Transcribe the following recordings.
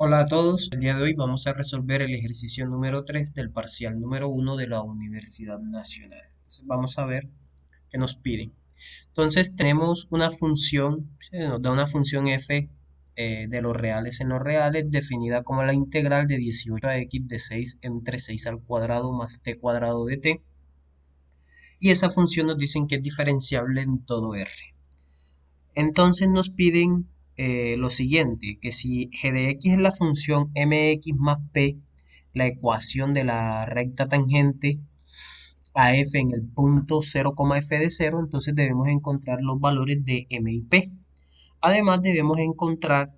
Hola a todos, el día de hoy vamos a resolver el ejercicio número 3 del parcial número 1 de la Universidad Nacional. Entonces vamos a ver qué nos piden. Entonces tenemos una función, nos da una función f de los reales en los reales, definida como la integral de 18x de 6 entre 6 al cuadrado más t cuadrado de t. Y esa función nos dicen que es diferenciable en todo r. Entonces nos piden lo siguiente, que si g de x es la función mx más p, la ecuación de la recta tangente a f en el punto 0, f de 0, entonces debemos encontrar los valores de m y p. Además debemos encontrar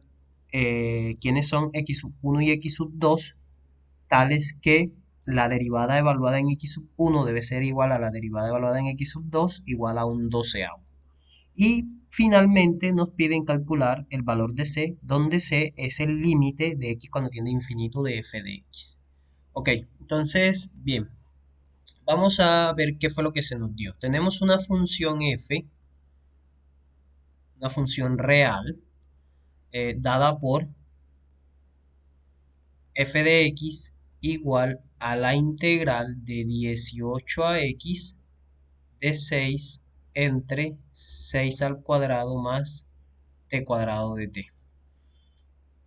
quiénes son x1 y x2, tales que la derivada evaluada en x1 debe ser igual a la derivada evaluada en x2 igual a un doceavo. Y finalmente nos piden calcular el valor de c, donde c es el límite de x cuando tiende a infinito de f de x. Ok, entonces, bien, vamos a ver qué fue lo que se nos dio. Tenemos una función f, una función real, dada por f de x igual a la integral de 18 a x de 6 entre 6 al cuadrado más t cuadrado de t.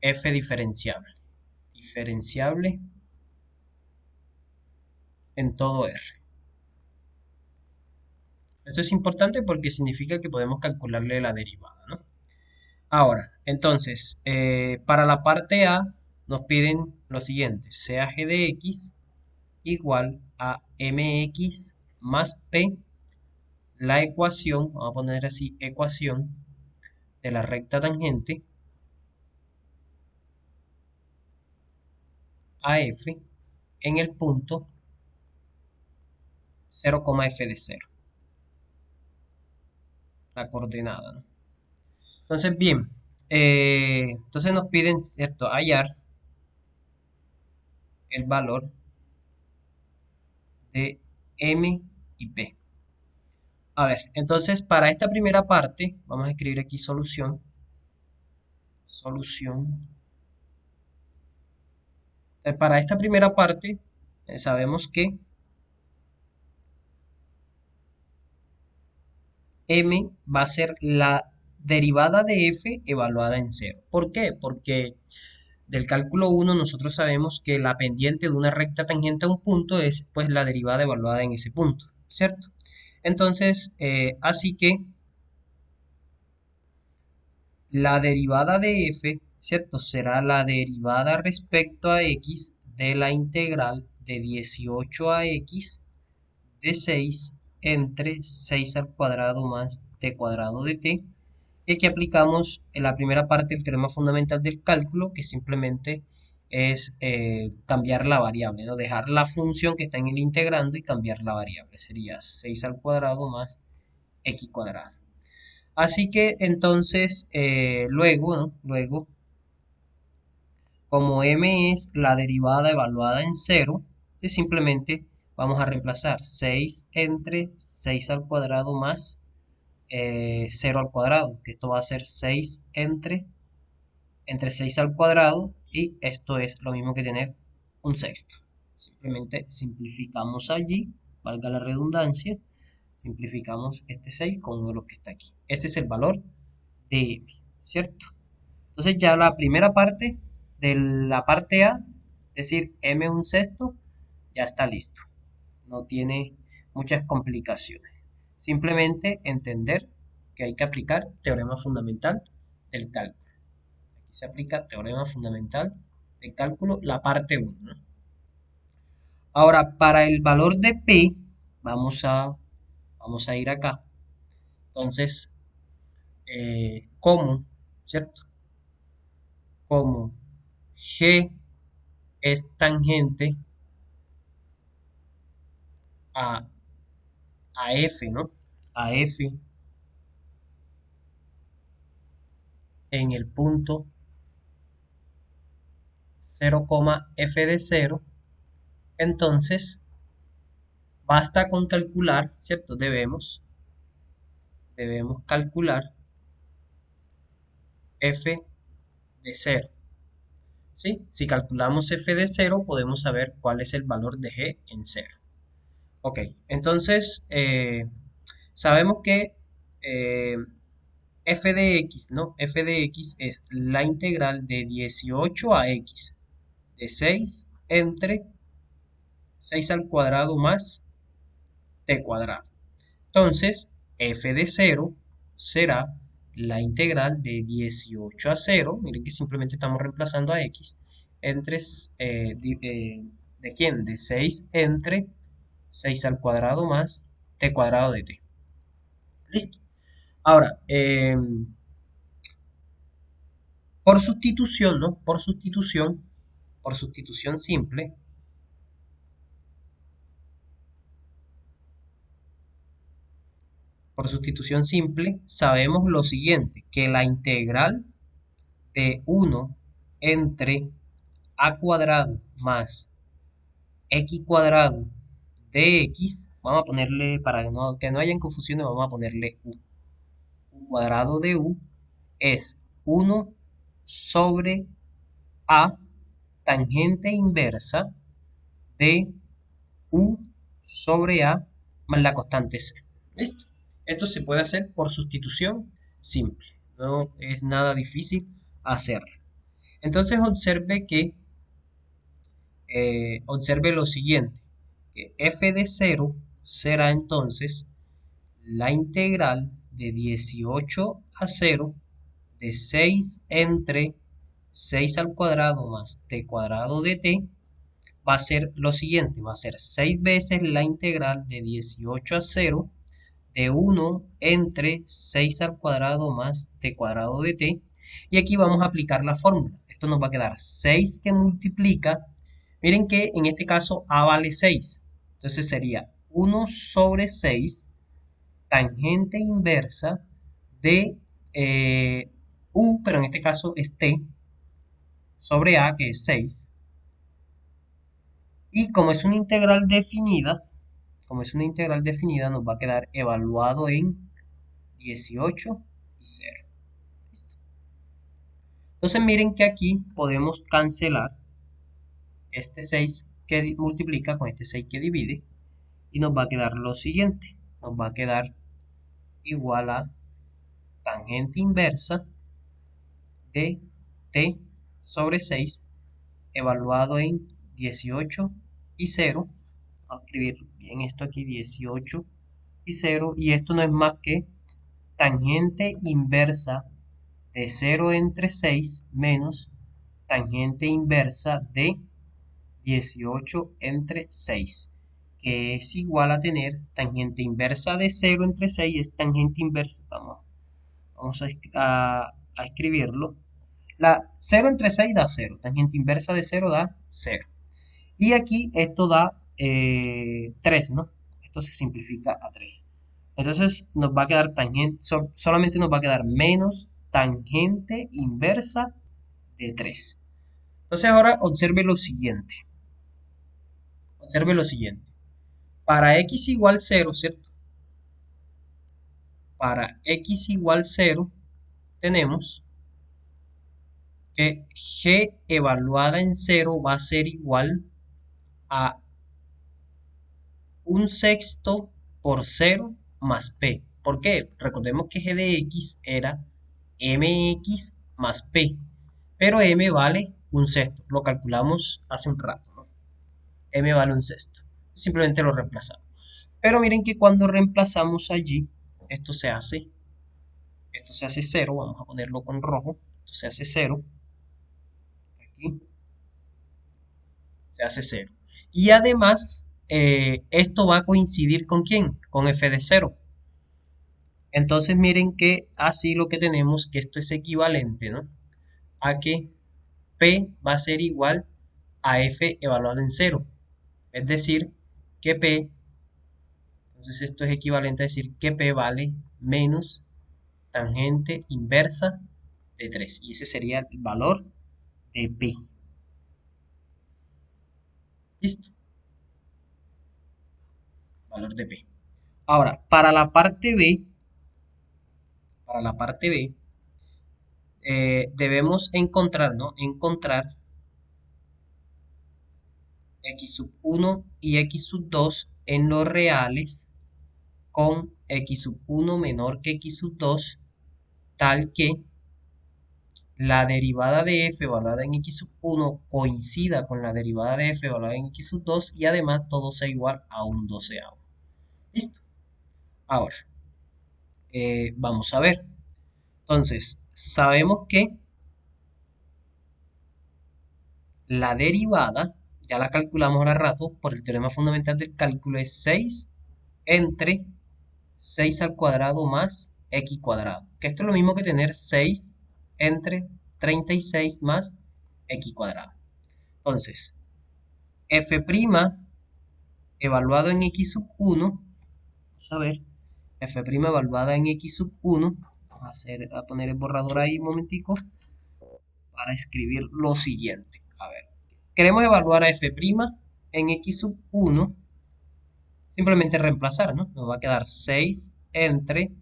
F diferenciable en todo R. Esto es importante porque significa que podemos calcularle la derivada, ¿no? Ahora, entonces, para la parte A nos piden lo siguiente: sea g de x igual a mx más p, la ecuación, vamos a poner así, ecuación de la recta tangente a f en el punto 0, f de 0, la coordenada, ¿no? Entonces, bien, entonces nos piden, ¿cierto?, hallar el valor de m y p. A ver, entonces para esta primera parte, vamos a escribir aquí solución. Solución. Para esta primera parte, sabemos que m va a ser la derivada de f evaluada en cero. ¿Por qué? Porque del cálculo 1 nosotros sabemos que la pendiente de una recta tangente a un punto es pues la derivada evaluada en ese punto, ¿cierto? Entonces, así que la derivada de f, ¿cierto? Será la derivada respecto a x de la integral de 18 a x de 6 entre 6 al cuadrado más t cuadrado de t. Y aquí aplicamos en la primera parte el teorema fundamental del cálculo, que simplemente es cambiar la variable, ¿no? Dejar la función que está en el integrando y cambiar la variable. Sería 6 al cuadrado más x cuadrado. Así que entonces, luego, ¿no? Luego, como m es la derivada evaluada en 0, pues simplemente vamos a reemplazar 6 entre 6 al cuadrado más 0 al cuadrado, que esto va a ser 6 entre 6 al cuadrado, y esto es lo mismo que tener un sexto. Simplemente simplificamos allí, valga la redundancia, simplificamos este 6 con uno de los que está aquí. Este es el valor de m, ¿cierto? Entonces ya la primera parte de la parte A, es decir, m un sexto, ya está listo. No tiene muchas complicaciones. Simplemente entender que hay que aplicar teorema fundamental del cálculo. Aquí se aplica teorema fundamental del cálculo, la parte 1, ¿no? Ahora, para el valor de P, vamos a ir acá. Entonces, ¿cómo? ¿Cierto? Como G es tangente a, a F, ¿no? A F en el punto 0, f de 0, entonces basta con calcular, ¿cierto? Debemos calcular f de 0. ¿sí? Si calculamos f de 0, podemos saber cuál es el valor de g en 0. Ok, entonces sabemos que eh, f de x, ¿no? F de x es la integral de 18 a x de 6 entre 6 al cuadrado más t cuadrado. Entonces, f de 0 será la integral de 18 a 0, miren que simplemente estamos reemplazando a x, entre, ¿de quién? De 6 entre 6 al cuadrado más t cuadrado de t. Listo. Ahora, por sustitución, ¿no? Por sustitución simple, sabemos lo siguiente, que la integral de 1 entre a cuadrado más x cuadrado de x, vamos a ponerle, para que no hayan confusiones, vamos a ponerle u. U cuadrado de u es 1 sobre a tangente inversa de u sobre a más la constante c. ¿Listo? Esto se puede hacer por sustitución simple. No es nada difícil hacerlo. Entonces observe lo siguiente, que f de 0 será entonces la integral de 18 a 0 de 6 entre 6 al cuadrado más t cuadrado de t, va a ser lo siguiente, va a ser 6 veces la integral de 18 a 0 de 1 entre 6 al cuadrado más t cuadrado de t, y aquí vamos a aplicar la fórmula. Esto nos va a quedar 6 que multiplica, miren que en este caso a vale 6, entonces sería 1 sobre 6 tangente inversa de u, pero en este caso es t, sobre a, que es 6. Y como es una integral definida, nos va a quedar evaluado en 18 y 0. ¿Listo? Entonces miren que aquí podemos cancelar este 6 que multiplica con este 6 que divide, y nos va a quedar lo siguiente. Nos va a quedar igual a tangente inversa de t sobre 6 evaluado en 18 y 0. Vamos a escribir bien esto aquí, 18 y 0. Y esto no es más que tangente inversa de 0 entre 6 menos tangente inversa de 18 entre 6, que es igual a tener tangente inversa de 0 entre 6, es tangente inversa, vamos a escribirlo. La 0 entre 6 da 0, tangente inversa de 0 da 0. Y aquí esto da 3, ¿no? Esto se simplifica a 3. Entonces nos va a quedar solamente nos va a quedar menos tangente inversa de 3. Entonces ahora observe lo siguiente. Observe lo siguiente. Para x igual 0, ¿cierto? Para x igual 0 tenemos que g evaluada en 0 va a ser igual a 1/6 por 0 más p. ¿Por qué? Recordemos que g de x era mx más p, pero m vale 1/6. Lo calculamos hace un rato, ¿no? M vale 1/6. Simplemente lo reemplazamos. Pero miren que cuando reemplazamos allí, esto se hace 0. Vamos a ponerlo con rojo. Esto se hace 0. Aquí se hace 0. Y además, esto va a coincidir ¿con quién? Con f de 0. Entonces miren que así lo que tenemos, que esto es equivalente, ¿no? A que P va a ser igual a F evaluado en 0. Es decir, que P, entonces esto es equivalente a decir que P vale menos tangente inversa de 3. Y ese sería el valor de P. ¿Listo? Valor de P. Ahora, para la parte B, debemos encontrar, ¿no? Encontrar x sub 1 y x sub 2 en los reales con x sub 1 menor que x sub 2, tal que la derivada de f evaluada en x sub 1 coincida con la derivada de f evaluada en x sub 2 y además todo sea igual a un doceavo. ¿Listo? Ahora, vamos a ver. Entonces, sabemos que la derivada, ya la calculamos ahora rato, por el teorema fundamental del cálculo, es 6 entre 6 al cuadrado más x cuadrado. Que esto es lo mismo que tener 6 entre 36 más x cuadrado. Entonces, f' evaluado en x sub 1, vamos a ver, f' evaluada en x sub 1, vamos a poner el borrador ahí un momentico para escribir lo siguiente. A ver, queremos evaluar a f' en x sub 1, simplemente reemplazar, ¿no? Nos va a quedar 6 entre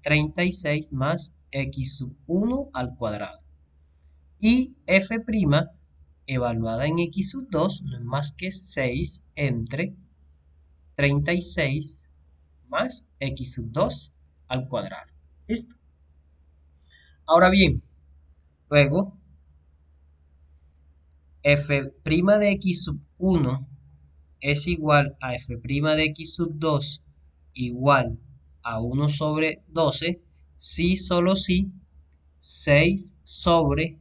36 más x sub 1 al cuadrado. Y f' evaluada en x sub 2 no es más que 6 entre 36 más x sub 2 al cuadrado. ¿Listo? Ahora bien, luego f' de x sub 1 es igual a f' de x sub 2 igual a 1 sobre 12 si solo si 6 sobre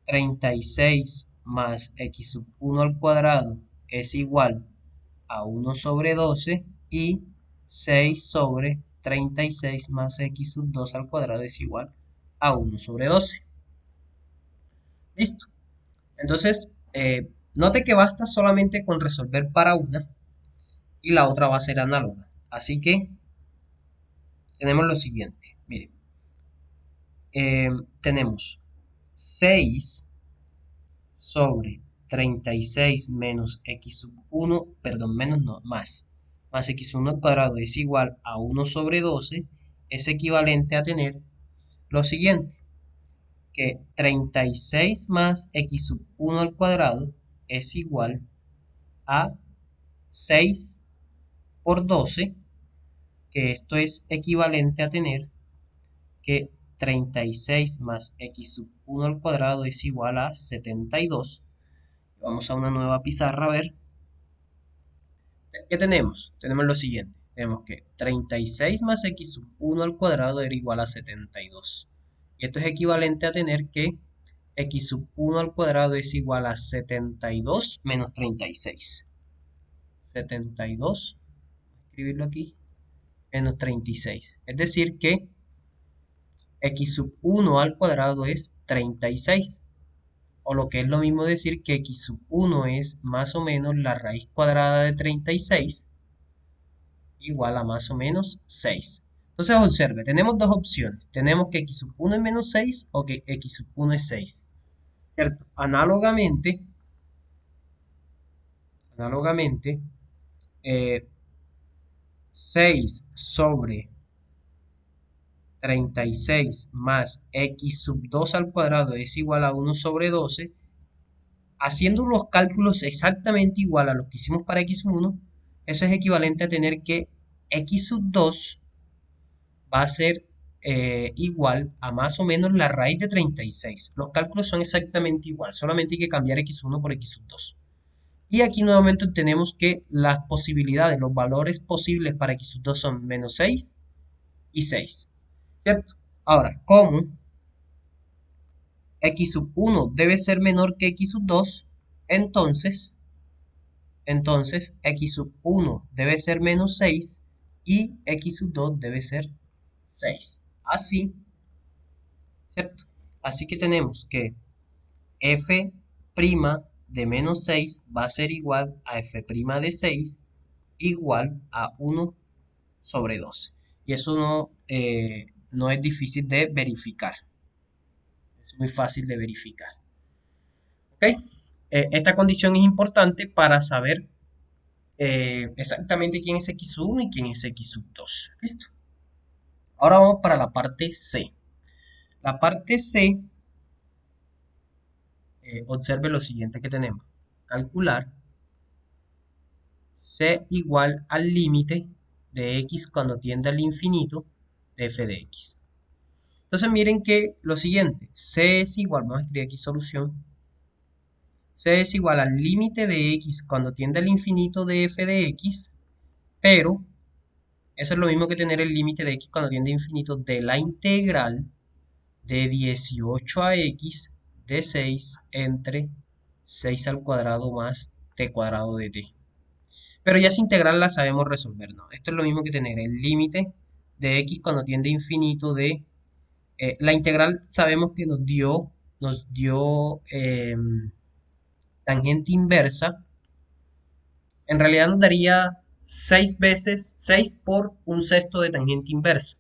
36 más x sub 1 al cuadrado es igual a 1 sobre 12 y 6 sobre 36 más x sub 2 al cuadrado es igual a 1 sobre 12. Listo. Entonces, note que basta solamente con resolver para una y la otra va a ser análoga. Así que tenemos lo siguiente. Miren, tenemos 6 sobre 36 menos x sub 1, perdón, menos no, más x 1 al cuadrado es igual a 1 sobre 12, es equivalente a tener lo siguiente, que 36 más x sub 1 al cuadrado es igual a 6 por 12, que esto es equivalente a tener que 36 más x sub 1 al cuadrado es igual a 72. Vamos a una nueva pizarra a ver. ¿Qué tenemos? Tenemos lo siguiente. Tenemos que 36 más x sub 1 al cuadrado era igual a 72. Y esto es equivalente a tener que x sub 1 al cuadrado es igual a 72 menos 36. 72, escribirlo aquí, menos 36. Es decir que x sub 1 al cuadrado es 36. O lo que es lo mismo decir que x sub 1 es más o menos la raíz cuadrada de 36 igual a más o menos 6. Entonces observe, tenemos dos opciones. Tenemos que x sub 1 es menos 6 o que x sub 1 es 6. ¿Cierto? Análogamente, 6 sobre 36 más x sub 2 al cuadrado es igual a 1 sobre 12. Haciendo los cálculos exactamente igual a los que hicimos para x sub 1, eso es equivalente a tener que x sub 2 va a ser igual a más o menos la raíz de 36. Los cálculos son exactamente igual, solamente hay que cambiar x1 por x sub 2. Y aquí nuevamente tenemos que las posibilidades, los valores posibles para x sub 2 son menos 6 y 6. ¿Cierto? Ahora, como x sub 1 debe ser menor que x sub 2, entonces x sub 1 debe ser menos 6 y x sub 2 debe ser 6. Así, ¿cierto? Así que tenemos que f' de menos 6 va a ser igual a f' de 6 igual a 1 sobre 12. Y eso no es difícil de verificar. Es muy fácil de verificar. ¿Ok? Esta condición es importante para saber exactamente quién es x1 y quién es x2. ¿Listo? Ahora vamos para la parte C. La parte C, observe lo siguiente que tenemos. calcular c igual al límite de x cuando tiende al infinito de f de x. Entonces miren que lo siguiente, c es igual, vamos a escribir aquí solución, c es igual al límite de x cuando tiende al infinito de f de x, pero eso es lo mismo que tener el límite de x cuando tiende a infinito de la integral de 18 a x de 6 entre 6 al cuadrado más t cuadrado de t. Pero ya esa integral la sabemos resolver, ¿no? Esto es lo mismo que tener el límite de x cuando tiende a infinito de... la integral sabemos que nos dio tangente inversa. En realidad nos daría 6 veces, 6 por un sexto de tangente inversa.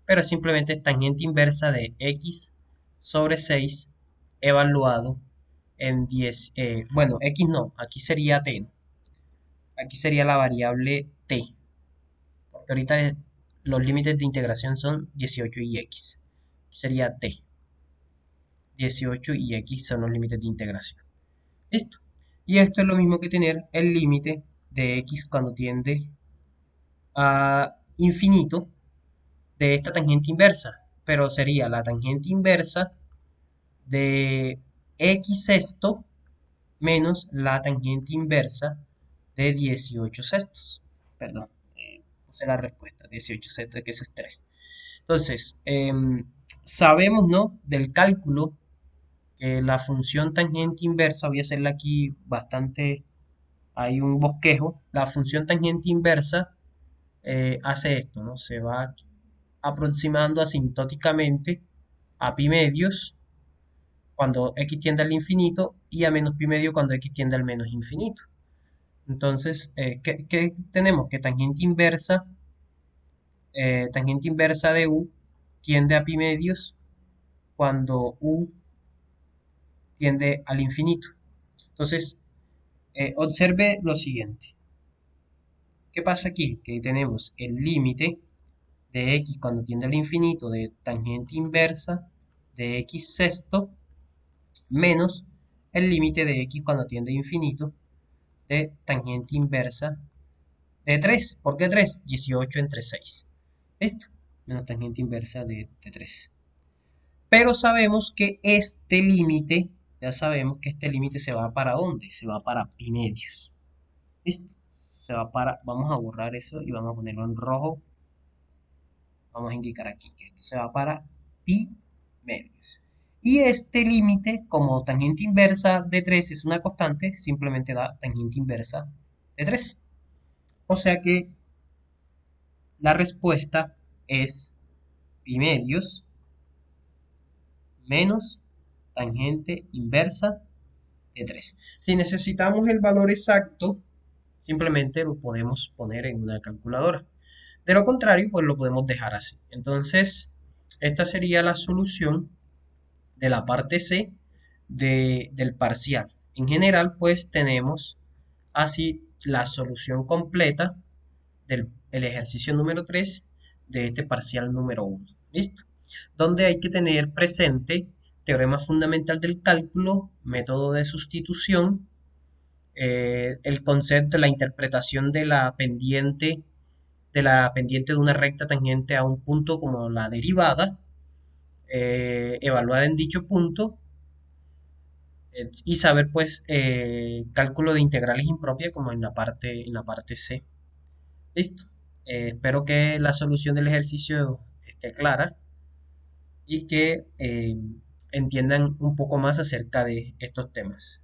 Pero simplemente es tangente inversa de x sobre 6 evaluado en 10. Bueno, x no, aquí sería t, ¿no? Aquí sería la variable t. Porque ahorita los límites de integración son 18 y x. Sería t. 18 y x son los límites de integración. Listo. Y esto es lo mismo que tener el límite de x cuando tiende a infinito de esta tangente inversa. Pero sería la tangente inversa de x sexto menos la tangente inversa de 18 sextos. Perdón, puse la respuesta, 18 sextos, que eso es 3. Entonces, sabemos, ¿no? Del cálculo que la función tangente inversa, voy a hacerla aquí bastante, hay un bosquejo, la función tangente inversa hace esto, ¿no? Se va aproximando asintóticamente a pi medios cuando x tiende al infinito y a menos pi medio cuando x tiende al menos infinito. Entonces, ¿qué tenemos? Que tangente inversa de u tiende a pi medios cuando u tiende al infinito. Entonces, observe lo siguiente. ¿Qué pasa aquí? Que tenemos el límite de x cuando tiende al infinito de tangente inversa de x sexto menos el límite de x cuando tiende a infinito de tangente inversa de 3. ¿Por qué 3? 18 entre 6. Esto, menos tangente inversa de 3. Pero sabemos que este límite, ya sabemos que este límite se va para ¿dónde? Se va para pi medios. ¿Listo? Se va para, vamos a borrar eso y vamos a ponerlo en rojo. Vamos a indicar aquí que esto se va para pi medios. Y este límite, como tangente inversa de 3 es una constante, simplemente da tangente inversa de 3. O sea que la respuesta es pi medios menos tangente inversa de 3. Si necesitamos el valor exacto, simplemente lo podemos poner en una calculadora. De lo contrario, pues lo podemos dejar así. Entonces, esta sería la solución de la parte C del parcial. En general, pues tenemos así la solución completa del ejercicio número 3 de este parcial número 1. ¿Listo? Donde hay que tener presente teorema fundamental del cálculo, método de sustitución, el concepto, la interpretación de la pendiente de una recta tangente a un punto como la derivada, evaluada en dicho punto, y saber pues cálculo de integrales impropias como en la parte C. Listo. Espero que la solución del ejercicio esté clara y que entiendan un poco más acerca de estos temas.